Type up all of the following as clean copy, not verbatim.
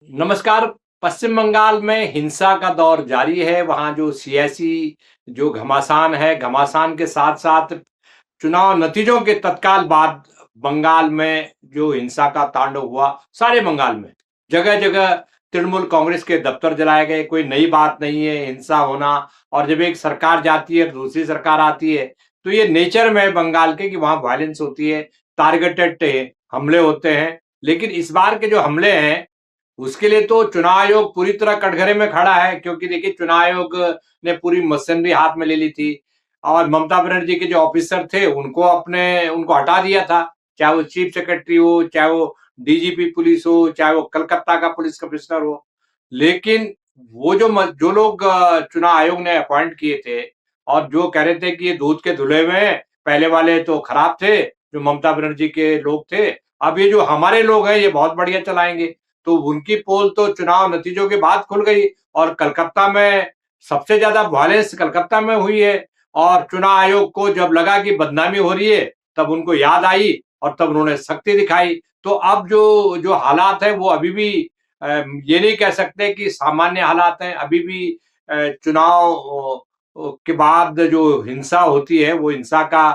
नमस्कार। पश्चिम बंगाल में हिंसा का दौर जारी है। वहाँ जो सियासी जो घमासान है, घमासान के साथ-साथ चुनाव नतीजों के तत्काल बाद बंगाल में जो हिंसा का तांडव हुआ, सारे बंगाल में, जगह-जगह तृणमूल कांग्रेस के दफ्तर जलाए गए। कोई नई बात नहीं है हिंसा होना। और जब एक सरकार जाती है, दूसरी सरकार आती है, तो ये नेचर में है बंगाल के कि वहाँ वायलेंस होती है, टारगेटेड हमले होते हैं। लेकिन इस बार के जो हमले हैं, उसके लिए तो चुनाव आयोग पूरी तरह कटघरे में खड़ा है, क्योंकि देखिए चुनाव आयोग ने पूरी मशीनरी हाथ में ले ली थी और ममता बनर्जी के जो ऑफिसर थे उनको हटा दिया था। चाहे वो चीफ सेक्रेटरी हो, चाहे वो डीजीपी पुलिस हो, चाहे वो कलकत्ता का पुलिस कमिश्नर हो। लेकिन वो जो लोग चुनाव आयोग ने अपॉइंट किए थे और जो कह रहे थे कि ये दूध के धुले हुए हैं, पहले वाले तो खराब थे, जो ममता बनर्जी के लोग थे, अब ये जो हमारे लोग हैं ये बहुत बढ़िया चलाएंगे। तो उनकी पोल तो चुनाव नतीजों के बाद खुल गई और कलकत्ता में सबसे ज्यादा वायलेंस कलकत्ता में हुई है। और चुनाव आयोग को जब लगा कि बदनामी हो रही है, तब उनको याद आई और तब उन्होंने सख्ती दिखाई। तो अब जो जो हालात है वो अभी भी ये नहीं कह सकते कि सामान्य हालात हैं। अभी भी चुनाव के बाद जो हिंसा होती है वो हिंसा का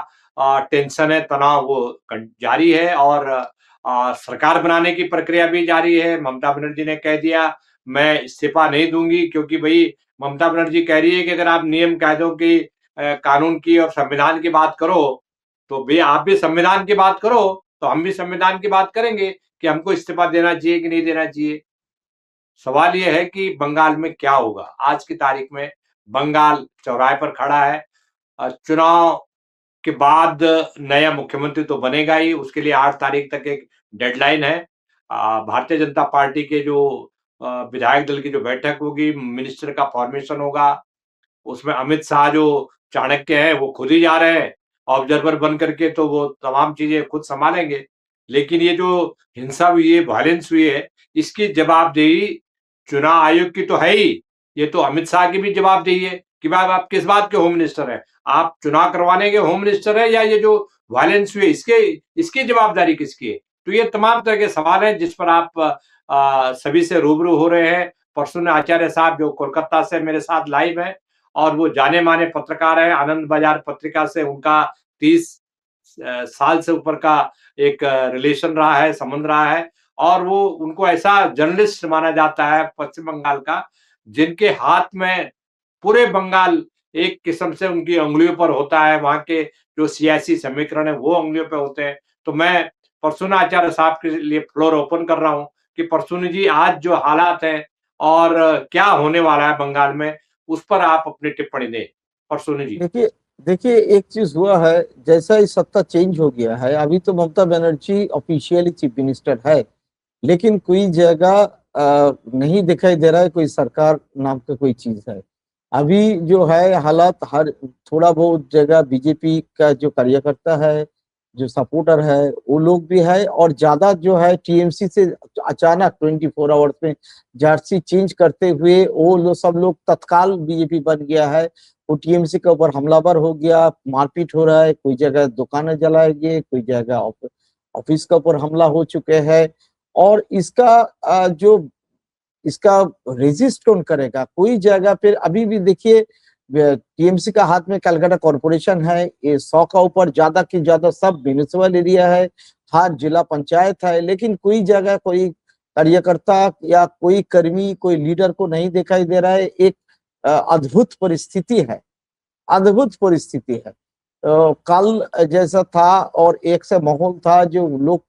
टेंशन है, तनाव वो जारी है। और सरकार बनाने की प्रक्रिया भी जारी है। ममता बनर्जी ने कह दिया मैं इस्तीफा नहीं दूंगी, क्योंकि भाई ममता बनर्जी कह रही है कि अगर आप नियम कायदों की, कानून की और संविधान की बात करो, तो भाई आप भी संविधान की बात करो, तो हम भी संविधान की बात करेंगे कि हमको इस्तीफा देना चाहिए कि नहीं देना चाहिए। सवाल ये है कि बंगाल में क्या होगा। आज की तारीख में बंगाल चौराहे पर खड़ा है। चुनाव के बाद नया मुख्यमंत्री तो बनेगा ही, उसके लिए 8 तारीख तक एक डेडलाइन है। भारतीय जनता पार्टी के जो विधायक दल की जो बैठक होगी, मिनिस्टर का फॉर्मेशन होगा, उसमें अमित शाह जो चाणक्य हैं, वो खुद ही जा रहे हैं ऑब्जर्वर बन करके, तो वो तमाम चीज़ें खुद सँभालेंगे। लेकिन ये जो हिंसा हुई है, वायलेंस हुई है, इसकी जवाबदेही चुनाव आयोग की तो है ही, ये तो अमित शाह की भी जवाबदेही है कि भाई आप किस बात के होम मिनिस्टर हैं? आप चुनाव करवाने के होम मिनिस्टर हैं या ये जो वायलेंस हुई है इसके इसकी जवाबदारी किसकी है? तो ये तमाम तरह के सवाल हैं जिस पर आप सभी से रूबरू हो रहे हैं। प्रसून आचार्य साहब जो कोलकाता से मेरे साथ लाइव हैं और वो जाने-माने पत्रकार हैं। आनंद बाज़ार पत्रिका से उनका 30 साल से ऊपर का एक रिलेशन रहा है, संबंध रहा है। और वो उनको ऐसा जर्नलिस्ट माना जाता है पश्चिम बंगाल का, जिनके हाथ में पूरे बंगाल एक किस्म से उनकी उँगलियों पर होता है। वहाँ के जो सियासी समीकरण है वो उँगलियों पे होते हैं। तो मैं प्रसून आचार्य साहब के लिए फ्लोर ओपन कर रहा हूँ कि प्रसून जी, आज जो हालात हैं और क्या होने वाला है बंगाल में, उस पर आप अपनी टिप्पणी दें। प्रसून जी। देखिए देखिए एक चीज हुआ है। जैसा ही सत्ता चेंज हो गया है, अभी तो Mamata Banerjee officially chief minister है, लेकिन कोई जगह नहीं दिखाई दे रहा है कोई सरकार नाम का कोई चीज है। अभी जो है हालात, हर थोड़ा बहुत जगह बीजेपी का जो कार्यकर्ता है, जो सपोर्टर है, वो लोग भी है, और ज्यादा जो है टीएमसी से अचानक 24 आवर्स में जर्सी चेंज करते हुए वो लोग सब लोग तत्काल बीजेपी बन गया है। वो टीएमसी के ऊपर हमलावर हो गया, मारपीट हो रहा है, कोई जगह दुकानें जलाए गए, कोई जगह ऑफिस के ऊपर हमला हो चुके हैं। और इसका जो इसका रेजिस्ट कौन करेगा? कोई जगह पे अभी भी देखिए, टीएमसी का हाथ में कलकत्ता कॉरपोरेशन है, ये 100 का ऊपर ज्यादा की ज्यादा सब म्युनिसिपल एरिया है, हर जिला पंचायत है, लेकिन कोई जगह कोई कार्यकर्ता या कोई कर्मी, कोई लीडर को नहीं दिखाई दे रहा है। एक अद्भुत परिस्थिति है, अद्भुत परिस्थिति है। कल जैसा था और एक से माहौल था, जो लोग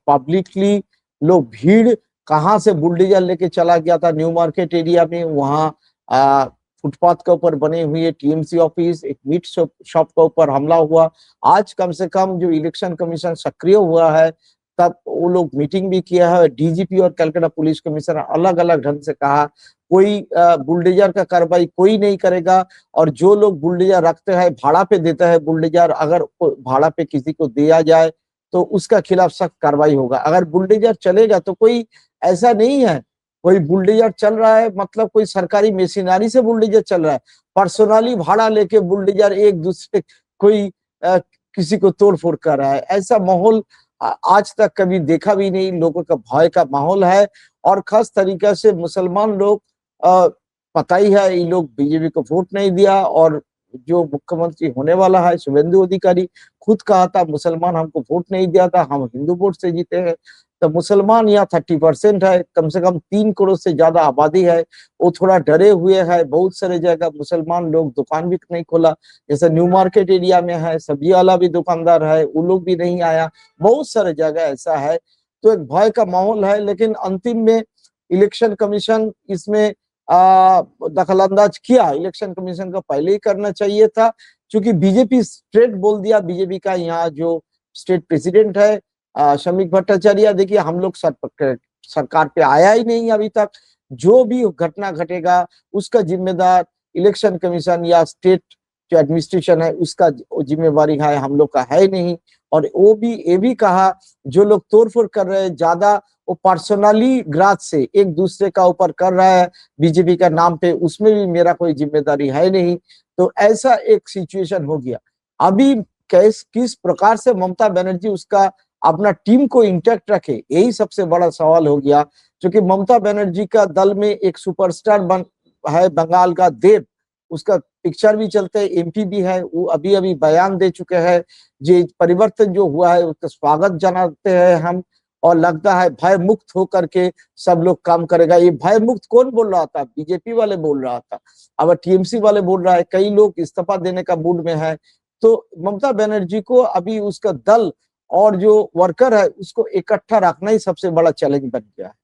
पब्लिकली लोग भीड़ कहाँ से बुलडोजर लेके चला गया था न्यू मार्केट एरिया में, वहाँ फुटपाथ के ऊपर बने हुए टीएमसी ऑफिस, एक मीट शॉप के ऊपर हमला हुआ। आज कम से कम जो इलेक्शन कमीशन सक्रिय हुआ है, तब वो लोग मीटिंग भी किया है। डीजीपी और कलकत्ता पुलिस कमिश्नर अलग अलग ढंग से कहा कोई बुलडोजर का कार्रवाई कोई नहीं करेगा, और जो लोग बुलडोजर रखते हैं, भाड़ा पे देता है बुलडोजर, अगर भाड़ा पे किसी को दिया जाए तो उसका खिलाफ सख्त कार्रवाई होगा। अगर बुलडोजर चलेगा तो कोई ऐसा नहीं है कोई बुलडोजर चल रहा है मतलब कोई सरकारी मशीनरी से बुलडोजर चल रहा है, पर्सनली भाड़ा लेके बुलडोजर एक दूसरे कोई किसी को तोड़ फोड़ कर रहा है। ऐसा माहौल आज तक कभी देखा भी नहीं। लोगों का भय का माहौल है और खास तरीके से मुसलमान लोग, पता ही है, ये लोग बीजेपी को वोट नहीं दिया। और जो मुख्यमंत्री होने वाला है शुभेंदु अधिकारी खुद कहा था मुसलमान हमको वोट नहीं दिया था, हम हिंदू वोट से जीते हैं। तो मुसलमान यहाँ 30% है, कम से कम 3 करोड़ से ज्यादा आबादी है, वो थोड़ा डरे हुए है। बहुत सारे जगह मुसलमान लोग दुकान भी नहीं खोला, जैसे न्यू मार्केट एरिया में है, सब्जी वाला भी दुकानदार है, वो लोग भी नहीं आया। बहुत सारे जगह ऐसा है, तो एक भय का माहौल है। लेकिन अंतिम में इलेक्शन कमीशन इसमें दखल अंदाज किया। इलेक्शन कमीशन को पहले ही करना चाहिए था, क्योंकि बीजेपी स्ट्रेट बोल दिया। बीजेपी का यहाँ जो स्टेट प्रेसिडेंट है शमीक भट्टाचार्य, देखिए हम लोग सरकार पे आया ही नहीं अभी तक, जो भी घटना घटेगा उसका जिम्मेदार इलेक्शन कमीशन या स्टेट जो एडमिनिस्ट्रेशन है उसका जिम्मेवारी है, हम लोग का है नहीं। और वो भी ये भी कहा जो लोग तोड़फोड़ कर रहे हैं ज्यादा वो पर्सनली ग्राज से एक दूसरे का ऊपर कर रहा है बीजेपी का नाम पे, उसमें भी मेरा कोई जिम्मेदारी है नहीं। तो ऐसा एक सिचुएशन हो गया। अभी किस प्रकार से ममता बनर्जी उसका अपना टीम को इंटैक्ट रखे, यही सबसे बड़ा सवाल हो गया। क्योंकि ममता बनर्जी का दल में एक सुपरस्टार है बंगाल का देव, उसका पिक्चर भी चलते है, एमपी भी है, वो अभी अभी बयान दे चुके हैं। ये परिवर्तन जो हुआ है उसका स्वागत जनाते हैं हम, और लगता है भय मुक्त होकर के सब लोग काम करेगा। ये भय मुक्त कौन बोल रहा था? बीजेपी वाले बोल रहा था, अब टीएमसी वाले बोल रहा है, कई लोग इस्तीफा देने का मूड में है। तो ममता बनर्जी को अभी उसका दल और जो वर्कर है उसको इकट्ठा रखना ही सबसे बड़ा चैलेंज बन गया है।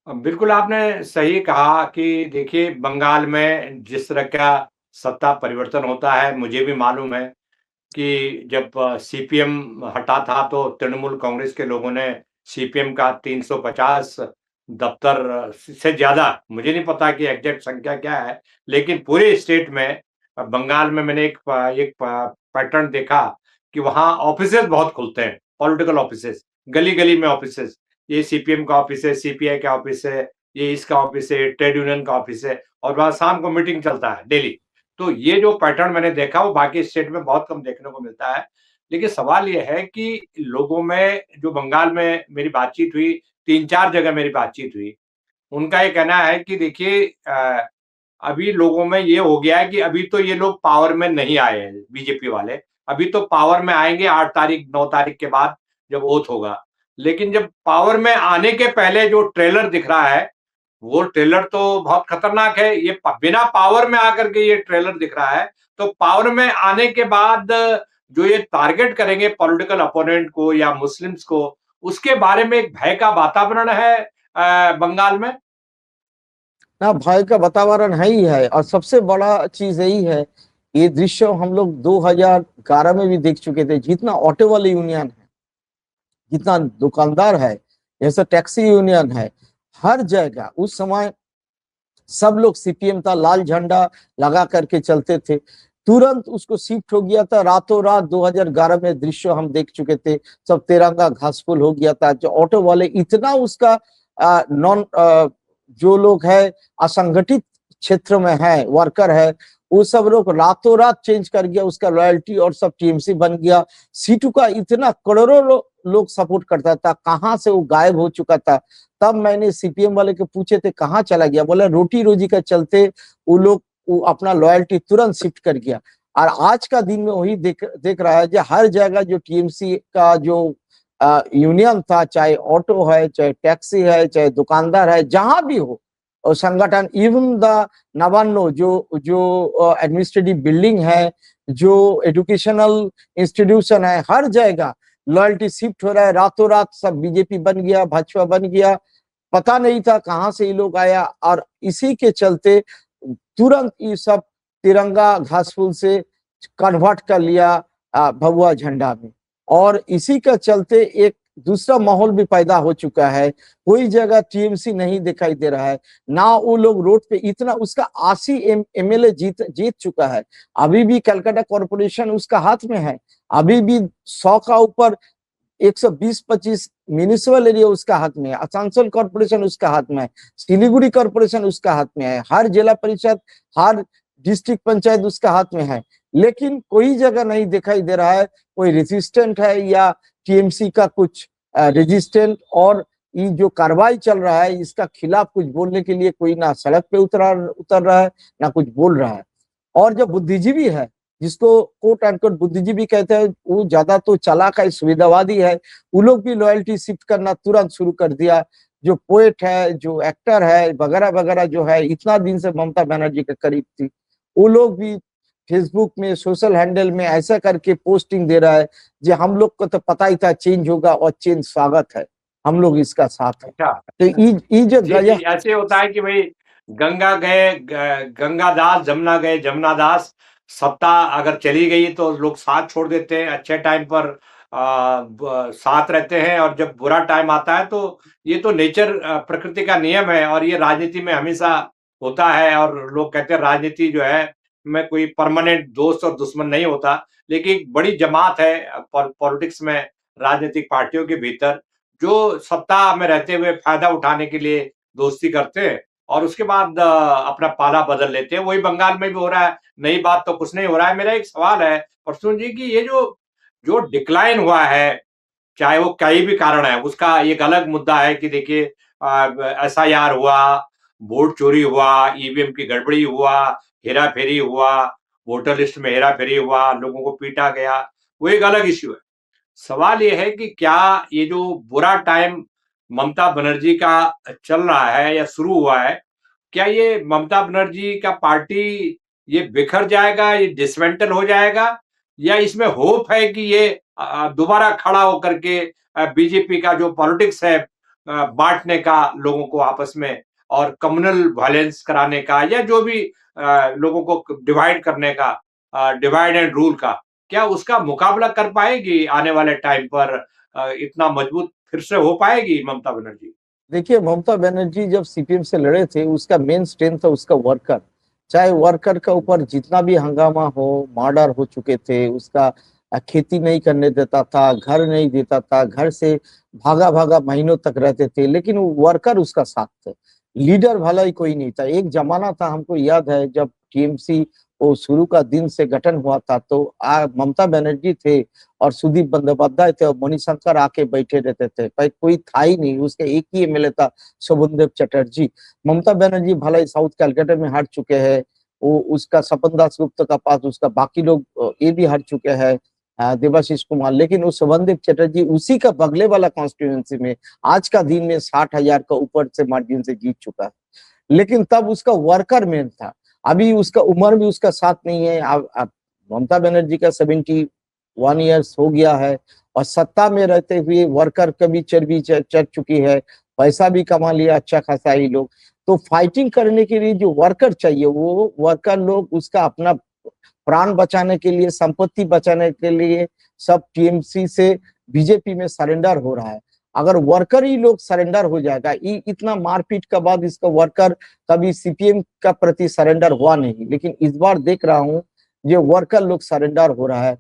बिल्कुल आपने सही कहा कि देखिए बंगाल में जिस तरह का सत्ता परिवर्तन होता है, मुझे भी मालूम है कि जब सीपीएम हटा था तो तृणमूल कांग्रेस के लोगों ने सीपीएम का 350 दफ्तर से ज्यादा, मुझे नहीं पता कि एग्जैक्ट संख्या क्या है, लेकिन पूरे स्टेट में बंगाल में मैंने एक पैटर्न देखा कि वहाँ ऑफिसेज बहुत खुलते हैं, पॉलिटिकल ऑफिसेज, गली-गली में ऑफिसेज। ये सीपीएम का ऑफिस है, सीपीआई का ऑफिस है, ये इसका ऑफिस है, ट्रेड यूनियन का ऑफिस है और वहाँ शाम को मीटिंग चलता है डेली। तो ये जो पैटर्न मैंने देखा वो बाकी स्टेट में बहुत कम देखने को मिलता है। लेकिन सवाल ये है कि लोगों में जो बंगाल में मेरी बातचीत हुई, 3-4 जगह मेरी बातचीत हुई, उनका ये कहना है कि देखिए अभी लोगों में ये हो गया है कि अभी तो ये लोग पावर में नहीं आए हैं बीजेपी वाले, अभी तो पावर में आएँगे 8 तारीख, 9 तारीख के बाद जब ओथ होगा। लेकिन जब पावर में आने के पहले जो ट्रेलर दिख रहा है, वो ट्रेलर तो बहुत खतरनाक है। ये बिना पावर में आकर के ये ट्रेलर दिख रहा है, तो पावर में आने के बाद जो ये टारगेट करेंगे पॉलिटिकल अपोनेंट को या मुस्लिम्स को, उसके बारे में एक भय का वातावरण है बंगाल में। ना, भय का वातावरण है ही है। और सबसे बड़ा चीज यही है, ये दृश्य हम लोग 2011 में भी देख चुके थे। जितना ऑटो वाले यूनियन है, जितना दुकानदार है, जैसे टैक्सी यूनियन है, हर जगह उस समय सब लोग सीपीएम था, लाल झंडा लगा करके चलते थे। तुरंत उसको शिफ्ट हो गया था रातों रात। 2011 में दृश्य हम देख चुके थे, सब तिरंगा घासफुल हो गया था। जो ऑटो वाले इतना उसका नॉन जो लोग है असंगठित क्षेत्र में है, वर्कर है, वो सब लोग रातों रात चेंज कर गया उसका लॉयल्टी, और सब टीएमसी बन गया। सीटू का इतना करोड़ों लोग सपोर्ट करता था, कहाँ से वो गायब हो चुका था। तब मैंने सीपीएम वाले को पूछे थे कहाँ चला गया, बोला रोटी रोजी का चलते वो लोग वो अपना लॉयल्टी तुरंत शिफ्ट कर गया। और आज का दिन में वही देख रहा है, जो हर जगह जो टीएमसी का जो यूनियन था, चाहे ऑटो है, चाहे टैक्सी है, चाहे दुकानदार है, जहां भी हो, और संगठन, इवन द नवान्नो जो जो एडमिनिस्ट्रेटिव बिल्डिंग है, जो एजुकेशनल इंस्टीट्यूशन है, हर जगह लॉयल्टी शिफ्ट हो रहा है। रातों रात सब बीजेपी बन गया, भाजपा बन गया, पता नहीं था कहाँ से ये लोग आया। और इसी के चलते तुरंत ये सब तिरंगा घासफुल से कन्वर्ट कर लिया भगवा झंडा में। और इसी का चलते एक दूसरा माहौल भी पैदा हो चुका है। कोई जगह टीएमसी नहीं दिखाई दे रहा है ना, वो लोग रोड पे इतना, उसका 80 एमएलए जीत चुका है। अभी भी कलकत्ता कॉर्पोरेशन उसका हाथ में है, अभी भी 100 का ऊपर 120-25 म्यूनिसिपल एरिया उसका हाथ में है, आसनसोल कॉर्पोरेशन उसका हाथ में है, सिलीगुड़ी कॉर्पोरेशन उसका हाथ में है, हर जिला परिषद, हर डिस्ट्रिक्ट पंचायत उसका हाथ में है, लेकिन कोई जगह नहीं दिखाई दे रहा है कोई रेजिस्टेंट है या टीएमसी का कुछ रेजिस्टेंट, और ये जो कार्रवाई चल रहा है इसका खिलाफ कुछ बोलने के लिए कोई ना सड़क पे उतर रहा है ना कुछ बोल रहा है। और जो बुद्धिजीवी है, जिसको कोट एंड कोट बुद्धिजीवी कहते हैं, वो ज्यादा तो चालाक है, सुविधावादी है, वो लोग भी लॉयल्टी शिफ्ट करना तुरंत शुरू कर दिया। जो पोएट है, जो एक्टर है वगैरह वगैरह, जो है इतना दिन से ममता बनर्जी के करीब थी, वो लोग भी फेसबुक में सोशल हैंडल में ऐसा करके पोस्टिंग दे रहा है जो हम लोग को तो पता ही था चेंज होगा, और चेंज स्वागत है, हम लोग इसका साथ है। अच्छा। तो ये जो जी जी, ऐसे होता है कि भाई गंगा गए गंगा दास, जमुना गए जमुना दास। सत्ता अगर चली गई तो लोग साथ छोड़ देते हैं, अच्छे टाइम पर साथ रहते हैं, और जब बुरा टाइम आता है तो ये तो नेचर, प्रकृति का नियम है, और ये राजनीति में हमेशा होता है। और लोग कहते हैं राजनीति जो है में कोई परमानेंट दोस्त और दुश्मन नहीं होता, लेकिन एक बड़ी जमात है पॉलिटिक्स में, राजनीतिक पार्टियों के भीतर, जो सत्ता में रहते हुए फायदा उठाने के लिए दोस्ती करते हैं और उसके बाद अपना पाला बदल लेते हैं। वही बंगाल में भी हो रहा है, नई बात तो कुछ नहीं हो रहा है। मेरा एक सवाल है परसुन जी कि ये जो जो डिक्लाइन हुआ है, चाहे वो कई भी कारण है, उसका एक अलग मुद्दा है कि देखिए एसआईआर हुआ, वोट चोरी हुआ, ईवीएम की गड़बड़ी हुआ, हेरा-फेरी हुआ, वोटर लिस्ट में हेरा-फेरी हुआ, लोगों को पीटा गया, वो एक अलग इश्यू है। सवाल ये है कि क्या ये जो बुरा टाइम ममता बनर्जी का चल रहा है या शुरू हुआ है, क्या ये ममता बनर्जी का पार्टी ये बिखर जाएगा, ये डिसमेंटल हो जाएगा, या इसमें होप है कि ये दोबारा खड़ा होकर के बीजेपी का जो पॉलिटिक्स है बांटने का लोगों को आपस में, और कम्युनल वायलेंस कराने का, या जो भी लोगों को डिवाइड करने का, डिवाइड एंड रूल का, क्या उसका मुकाबला कर पाएगी आने वाले टाइम पर? इतना मजबूत फिर से हो पाएगी ममता बनर्जी? देखिए, ममता बनर्जी जब सीपीएम से लड़े थे, उसका मेन स्ट्रेंथ था उसका वर्कर। चाहे वर्कर का ऊपर जितना भी हंगामा हो, मर्डर हो चुके थे, उसका खेती नहीं करने देता था, घर नहीं देता था, घर से भागा भागा महीनों तक रहते थे, लेकिन वो वर्कर उसका साथ थे। लीडर भला ही कोई नहीं था। एक जमाना था, हमको याद है, जब टीएमसी वो शुरू का दिन से गठन हुआ था, तो ममता बनर्जी थे और सुदीप बंदोपाध्याय थे और मणिशंकर आके बैठे रहते थे। भाई कोई था ही नहीं, उसके एक ही एमएलए था, शोभनदेव चटर्जी। ममता बनर्जी भला ही साउथ कैलकाटा में हार चुके हैं, वो उसका सपन दास गुप्ता का पास, उसका बाकी लोग ये भी हार चुके हैं, देवाशीष कुमार, लेकिन वो शोभनदेव चटर्जी उसी का बगले वाला कॉन्स्टिट्यूएंसी में आज का दिन में 60,000 का ऊपर से मार्जिन से जीत चुका है। लेकिन तब उसका वर्कर मेन था। अभी उसका उम्र भी उसका साथ नहीं है। अब ममता बनर्जी का 71 ईयर्स हो गया है, और सत्ता में रहते हुए वर्कर का भी चर्बी चढ़ चुकी है, पैसा भी कमा लिया अच्छा खासा ही लोग। तो फाइटिंग करने के लिए जो वर्कर चाहिए, वो वर्कर लोग उसका अपना प्राण बचाने के लिए, संपत्ति बचाने के लिए सब टीएमसी से बीजेपी में सरेंडर हो रहा है। अगर वर्कर ही लोग सरेंडर हो जाएगा, इतना मारपीट के बाद इसका वर्कर कभी सीपीएम का प्रति सरेंडर हुआ नहीं, लेकिन इस बार देख रहा हूँ जो वर्कर लोग सरेंडर हो रहा है,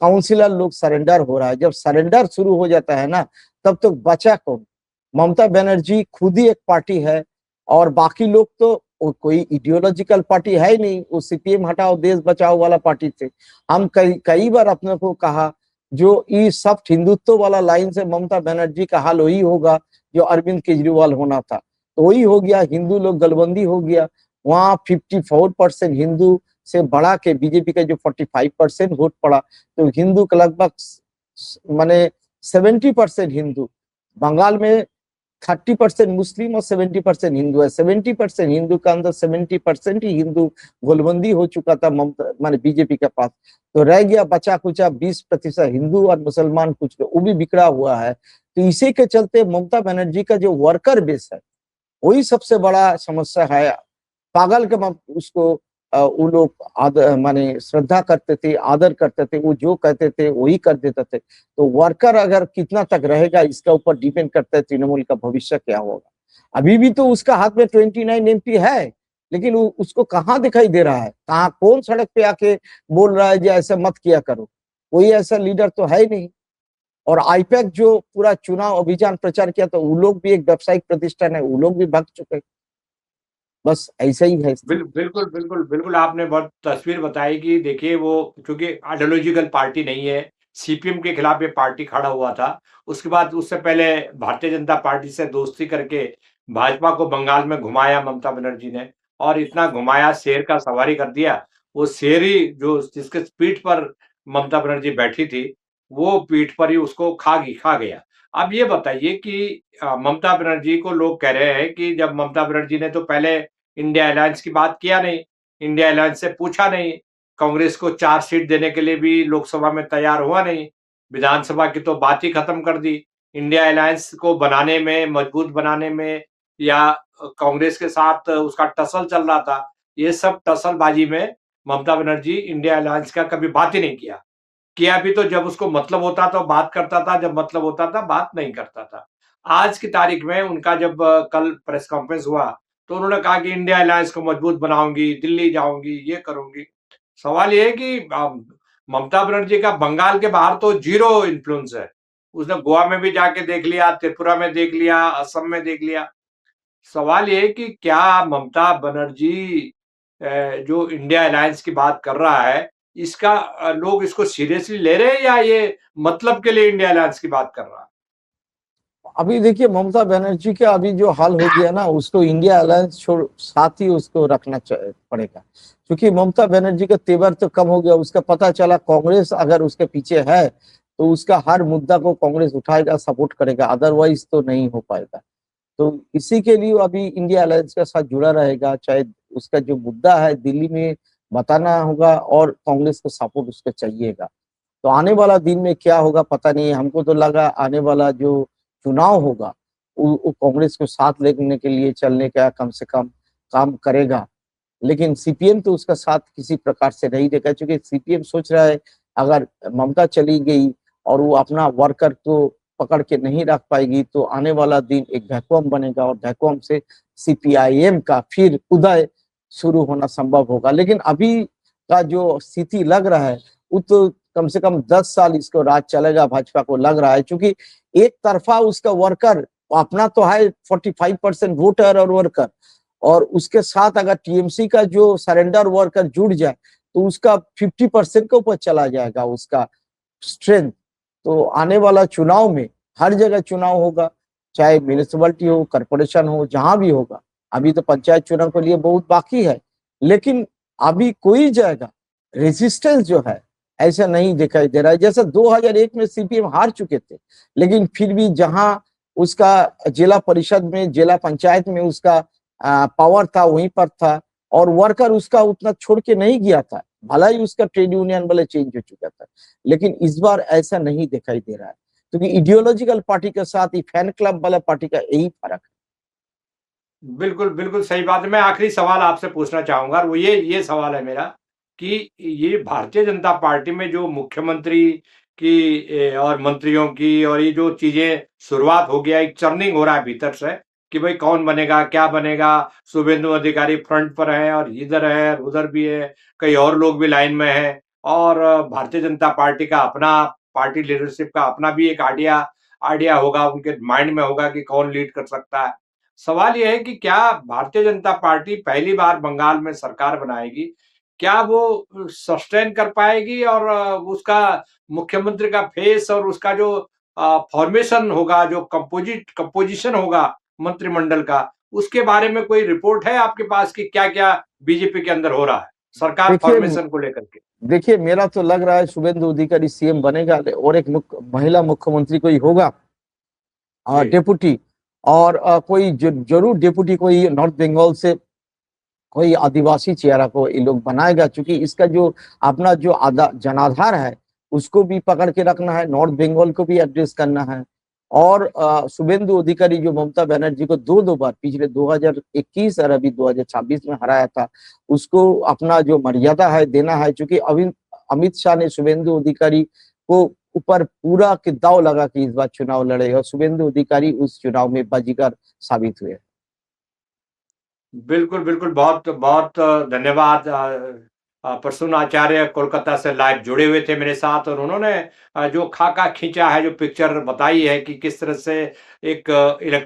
काउंसिलर लोग सरेंडर हो रहा है। जब सरेंडर शुरू हो जाता है ना, तब तो बचा कौन? ममता बनर्जी खुद ही एक पार्टी है, और बाकी लोग तो कोई इडियोलॉजिकल पार्टी है ही नहीं। वो सीपीएम हटाओ देश बचाओ वाला पार्टी थे। हम कई कई बार अपने को कहा, जो ये सॉफ्ट हिंदुत्व वाला लाइन से ममता बनर्जी का हाल वही होगा जो अरविंद केजरीवाल होना था, तो वही हो गया। हिंदू लोग गलबंदी हो गया, वहाँ 54% हिंदू से बढ़ा के बीजेपी का जो 45% वोट पड़ा, तो हिंदू का लगभग माने 70% हिंदू। बंगाल में 30% मुस्लिम और 70% हिंदू है। 70% हिंदू का अंदर 70% ही हिंदू गोलबंदी हो चुका था ममता माने बीजेपी के पास। तो रह गया बचा कुचा 20% हिंदू और मुसलमान, कुछ वो भी बिखरा हुआ है। तो इसी के चलते ममता बनर्जी का जो वर्कर बेस है, वही सबसे बड़ा समस्या है। पागल के उसको वो लोग आदर माने श्रद्धा करते थे, आदर करते थे, वो जो कहते थे वही कर देते थे। तो वर्कर अगर कितना तक रहेगा, इसका ऊपर डिपेंड करता है तृणमूल का भविष्य क्या होगा। अभी भी तो उसका हाथ में 29 एमपी है, लेकिन उसको कहाँ दिखाई दे रहा है? कहाँ कौन सड़क पे आके बोल रहा है कि ऐसा मत किया करो? कोई ऐसा लीडर तो है ही नहीं। और आईपैक जो पूरा चुनाव अभियान प्रचार किया, तो वो लोग भी एक व्यावसायिक प्रतिष्ठान है, वो लोग भी भाग चुके। बस ऐसा ही है स्थिति। बिल्कुल, बिल्कुल, बिल्कुल आपने बहुत तस्वीर बताई कि देखिए वो चूँकि आइडियोलॉजिकल पार्टी नहीं है, सीपीएम के खिलाफ ये पार्टी खड़ा हुआ था। उसके बाद उससे पहले भारतीय जनता पार्टी से दोस्ती करके भाजपा को बंगाल में घुमाया ममता बनर्जी ने और इतना घुमाया शेर का सवारी कर दिया। वो शेर ही जो जिसके पीठ पर ममता बनर्जी बैठी थी, वो पीठ पर ही उसको खा गया। अब ये बताइए कि ममता बनर्जी को लोग कह रहे हैं कि जब ममता बनर्जी ने तो पहले इंडिया अलायंस की बात किया नहीं, इंडिया अलायंस से पूछा नहीं, कांग्रेस को 4 सीट देने के लिए भी लोकसभा में तैयार हुआ नहीं, विधानसभा की तो बात ही खत्म कर दी। इंडिया अलायंस को बनाने में, मजबूत बनाने में या कांग्रेस के साथ उसका टसल चल रहा था, ये सब टसलबाजी में ममता बनर्जी इंडिया अलायंस का कभी बात ही नहीं किया भी तो जब उसको मतलब होता तो बात करता था, जब मतलब होता था बात नहीं करता था। आज की तारीख में उनका जब कल प्रेस कॉन्फ्रेंस हुआ, तो उन्होंने कहा कि इंडिया अलायंस को मजबूत बनाऊँगी, दिल्ली जाऊँगी, ये करूँगी। सवाल ये है कि ममता बनर्जी का बंगाल के बाहर तो ज़ीरो इन्फ्लुएंस है। उसने गोवा में भी जाके देख लिया, त्रिपुरा में देख लिया, असम में देख लिया। सवाल ये है कि क्या ममता बनर्जी जो इंडिया अलायंस की बात कर रहा है, इसका लोग इसको सीरियसली ले रहे हैं या ये मतलब के लिए इंडिया अलायंस की बात कर रहा है? अभी देखिए ममता बनर्जी का अभी जो हाल हो गया ना, उसको इंडिया अलायंस छोड़ साथ ही उसको रखना पड़ेगा, क्योंकि ममता बनर्जी का तेवर तो कम हो गया। उसका पता चला कांग्रेस अगर उसके पीछे है तो उसका हर मुद्दा को कांग्रेस उठाएगा, सपोर्ट करेगा, अदरवाइज तो नहीं हो पाएगा। तो इसी के लिए वो अभी इंडिया अलायंस के साथ जुड़ा रहेगा, चाहे उसका जो मुद्दा है दिल्ली में बताना होगा और कांग्रेस का सपोर्ट उसको चाहिएगा। तो आने वाला दिन में क्या होगा पता नहीं है। हमको तो लगा आने वाला जो चुनाव होगा वो कांग्रेस को साथ लेने के लिए चलने का कम से कम काम करेगा, लेकिन सीपीएम तो उसका साथ किसी प्रकार से नहीं देगा, क्योंकि सीपीएम सोच रहा है अगर ममता चली गई और वो अपना वर्कर को पकड़ के नहीं रख पाएगी तो आने वाला दिन एक वैक्यूम बनेगा और वैक्यूम से सीपीआईएम का फिर उदय शुरू होना संभव होगा। लेकिन अभी का जो स्थिति लग रहा है वो तो कम से कम 10 साल इसको राज चलेगा, भाजपा को लग रहा है, क्योंकि एक तरफा उसका वर्कर अपना तो है 45% वोटर और वर्कर, और उसके साथ अगर टीएमसी का जो सरेंडर वर्कर जुड़ जाए तो उसका 50% के ऊपर चला जाएगा उसका स्ट्रेंथ। तो आने वाला चुनाव में हर जगह चुनाव होगा, चाहे म्यूनिसिपैलिटी हो, कॉर्पोरेशन हो, जहां भी होगा। अभी तो पंचायत चुनाव के लिए बहुत बाकी है, लेकिन अभी कोई जगह रेजिस्टेंस जो है ऐसा नहीं दिखाई दे रहा है। जैसा 2001 में सीपीएम हार चुके थे, लेकिन फिर भी जहां उसका जिला परिषद में, जिला पंचायत में उसका पावर था वहीं पर था, और वर्कर उसका उतना छोड़ के नहीं गया था, भला ही उसका ट्रेड यूनियन वाले चेंज हो चुका था। लेकिन इस बार ऐसा नहीं दिखाई दे रहा है, क्योंकि इडियोलॉजिकल पार्टी के साथ ही फैन क्लब वाला पार्टी का यही फर्क है। बिल्कुल, बिल्कुल सही बात है। मैं आखिरी सवाल आपसे पूछना चाहूँगा और वो ये सवाल है मेरा कि ये भारतीय जनता पार्टी में जो मुख्यमंत्री की और मंत्रियों की और ये जो चीज़ें शुरुआत हो गया, एक चर्निंग हो रहा है भीतर से कि भई कौन बनेगा, क्या बनेगा? शुभेंदु अधिकारी फ्रंट पर हैं और इधर है, उधर भी है, कई और लोग भी लाइन में हैं और भारतीय जनता पार्टी का अपना पार्टी लीडरशिप का अपना भी एक आइडिया होगा, उनके माइंड में होगा कि कौन लीड कर सकता है। सवाल ये है कि क्या भारतीय जनता पार्टी पहली बार बंगाल में सरकार बनाएगी? क्या वो सस्टेन कर पाएगी और उसका मुख्यमंत्री का फेस और उसका जो फॉर्मेशन होगा, जो कंपोजिशन होगा मंत्रिमंडल का, उसके बारे में कोई रिपोर्ट है आपके पास कि क्या-क्या बीजेपी के अंदर हो रहा है, सरकार देखिए फॉर्मेशन को लेकर के? देखिए मेरा तो लग रहा है शुभेंदु अधिकारी सीएम बनेगा और एक महिला मुख्यमंत्री कोई होगा, जी। डेपुटी, और कोई जरूर डेपुटी कोई नॉर्थ बंगाल से कोई आदिवासी चेहरा को ये लोग बनाएगा, क्योंकि इसका जो अपना जो जनाधार है उसको भी पकड़ के रखना है, नॉर्थ बंगाल को भी एड्रेस करना है। और शुभेंदु अधिकारी जो ममता बनर्जी को दो बार पिछले 2021 और अभी 2026 में हराया था, उसको अपना जो मर्यादा है देना है, क्योंकि अभी अमित शाह ने शुभेंदु अधिकारी को ऊपर पूरा के दाव लगा कि इस बार चुनाव लड़े, और शुभेंदु अधिकारी उस चुनाव में बाजीगर साबित हुए। बिल्कुल, बिल्कुल। बहुत बहुत धन्यवाद प्रसून आचार्य कोलकाता से लाइव जुड़े हुए थे मेरे साथ और उन्होंने जो खाका खींचा है, जो पिक्चर बताई है कि किस तरह से एक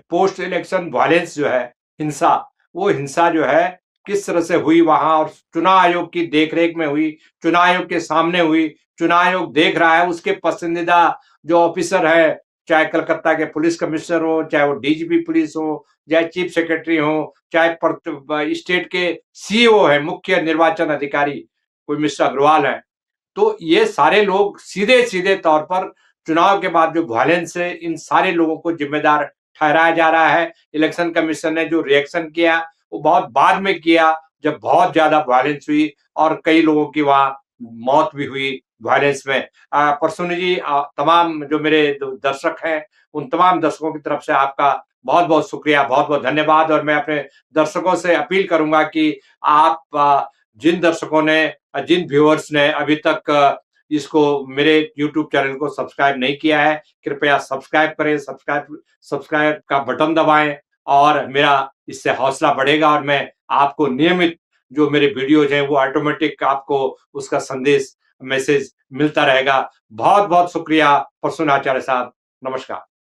पोस्ट इलेक्शन वायलेंस जो है, हिंसा वो हिंसा जो है किस तरह से हुई वहां, और चुनाव आयोग की देखरेख में हुई, चुनाव आयोग के सामने हुई, चुनाव आयोग देख रहा है, उसके पसंदीदा जो ऑफिसर है, चाहे कलकत्ता के पुलिस कमिश्नर हो, चाहे वो डीजीपी पुलिस हो, चाहे चीफ सेक्रेटरी हो, चाहे स्टेट के सीईओ है, मुख्य निर्वाचन अधिकारी कोई मिस्टर अग्रवाल है, तो ये सारे लोग सीधे-सीधे तौर पर चुनाव के बाद जो वायलेंस है, इन सारे लोगों को जिम्मेदार ठहराया जा रहा है। इलेक्शन कमीशन ने जो रिएक्शन किया, वो बहुत बाद में किया, जब बहुत ज़्यादा वायलेंस हुई और कई लोगों की वहाँ मौत भी हुई वायलेंस में। परसोनी जी, तमाम जो मेरे द दर्शक हैं, उन तमाम दर्शकों की तरफ से आपका बहुत-बहुत शुक्रिया, बहुत-बहुत धन्यवाद, और मैं अपने दर्शकों से अपील करूँगा कि आप जिन दर्शकों ने जिन व्यूअर्स ने अभी तक इसको मेरे यूट्यूब चैनल को सब्सक्राइब नहीं किया है, कृपया सब्सक्राइब करें, सब्सक्राइब का बटन दबाएं, और मेरा इससे हौसला बढ़ेगा, और मैं आपको नियमित जो मेरे वीडियोज हैं वो ऑटोमेटिक आपको उसका संदेश मैसेज मिलता रहेगा। बहुत बहुत शुक्रिया परसुन आचार्य साहब। नमस्कार।